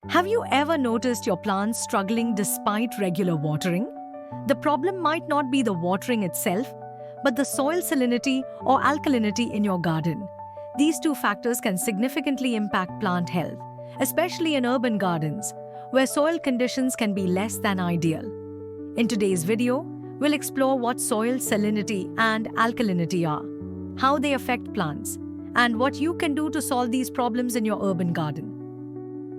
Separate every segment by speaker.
Speaker 1: Have you ever noticed your plants struggling despite regular watering? The problem might not be the watering itself, but the soil salinity or alkalinity in your garden. These two factors can significantly impact plant health, especially in urban gardens, where soil conditions can be less than ideal. In today's video, we'll explore what soil salinity and alkalinity are, how they affect plants, and what you can do to solve these problems in your urban garden.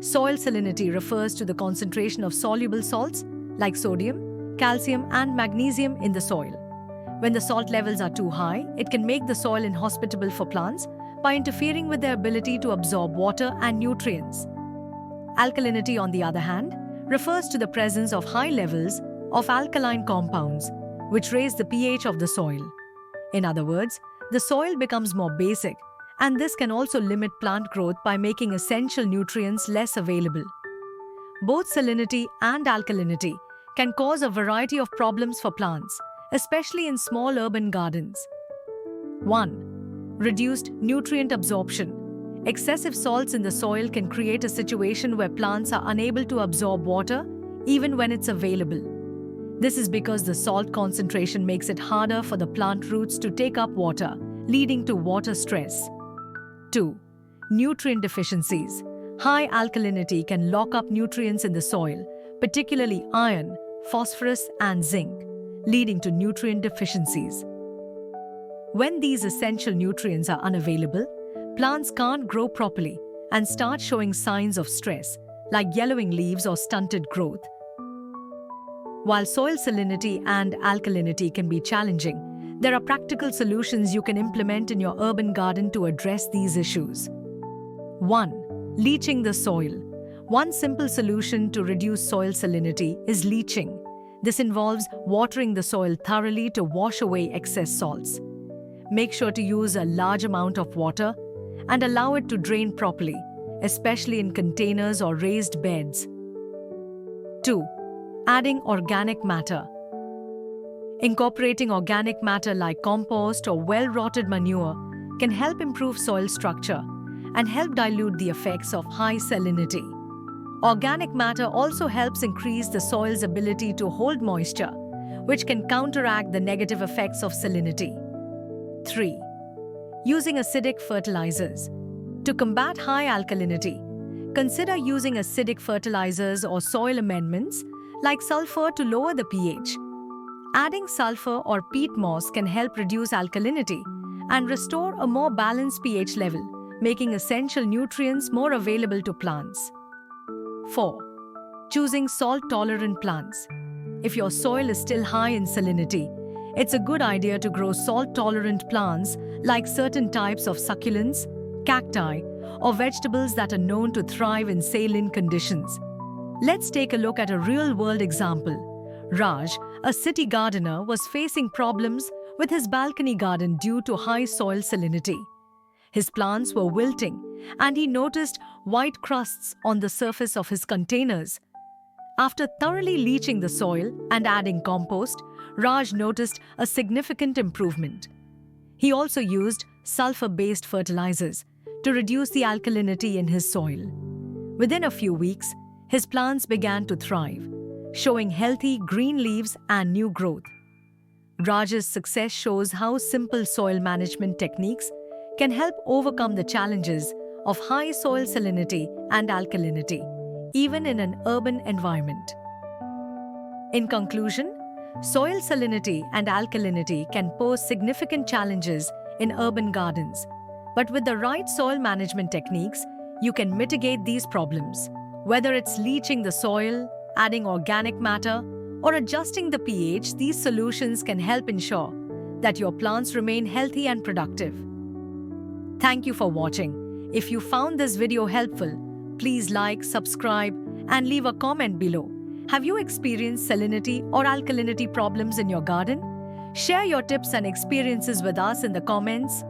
Speaker 1: Soil salinity refers to the concentration of soluble salts like sodium, calcium, and magnesium in the soil. When the salt levels are too high, it can make the soil inhospitable for plants by interfering with their ability to absorb water and nutrients. Alkalinity, on the other hand, refers to the presence of high levels of alkaline compounds, which raise the pH of the soil. In other words, the soil becomes more basic, and this can also limit plant growth by making essential nutrients less available. Both salinity and alkalinity can cause a variety of problems for plants, especially in small urban gardens. 1. Reduced nutrient absorption. Excessive salts in the soil can create a situation where plants are unable to absorb water even when it's available. This is because the salt concentration makes it harder for the plant roots to take up water, leading to water stress. 2. Nutrient deficiencies. High alkalinity can lock up nutrients in the soil, particularly iron, phosphorus, and zinc, leading to nutrient deficiencies. When these essential nutrients are unavailable, plants can't grow properly and start showing signs of stress, like yellowing leaves or stunted growth. While soil salinity and alkalinity can be challenging, there are practical solutions you can implement in your urban garden to address these issues. 1. Leaching the soil. One simple solution to reduce soil salinity is leaching. This involves watering the soil thoroughly to wash away excess salts. Make sure to use a large amount of water and allow it to drain properly, especially in containers or raised beds. 2. Adding organic matter. Incorporating organic matter like compost or well-rotted manure can help improve soil structure and help dilute the effects of high salinity. Organic matter also helps increase the soil's ability to hold moisture, which can counteract the negative effects of salinity. 3. Using acidic fertilizers. To combat high alkalinity, consider using acidic fertilizers or soil amendments like sulfur to lower the pH. Adding sulfur or peat moss can help reduce alkalinity and restore a more balanced pH level, making essential nutrients more available to plants. 4. Choosing salt-tolerant plants. If your soil is still high in salinity, it's a good idea to grow salt-tolerant plants like certain types of succulents, cacti, or vegetables that are known to thrive in saline conditions. Let's take a look at a real-world example. Raj, a city gardener, was facing problems with his balcony garden due to high soil salinity. His plants were wilting, and he noticed white crusts on the surface of his containers. After thoroughly leaching the soil and adding compost, Raj noticed a significant improvement. He also used sulfur-based fertilizers to reduce the alkalinity in his soil. Within a few weeks, his plants began to thrive, showing healthy green leaves and new growth. Raj's success shows how simple soil management techniques can help overcome the challenges of high soil salinity and alkalinity, even in an urban environment. In conclusion, soil salinity and alkalinity can pose significant challenges in urban gardens, but with the right soil management techniques, you can mitigate these problems. Whether it's leaching the soil, adding organic matter, or adjusting the pH, these solutions can help ensure that your plants remain healthy and productive. Thank you for watching. If you found this video helpful, please like, subscribe, and leave a comment below. Have you experienced salinity or alkalinity problems in your garden? Share your tips and experiences with us in the comments.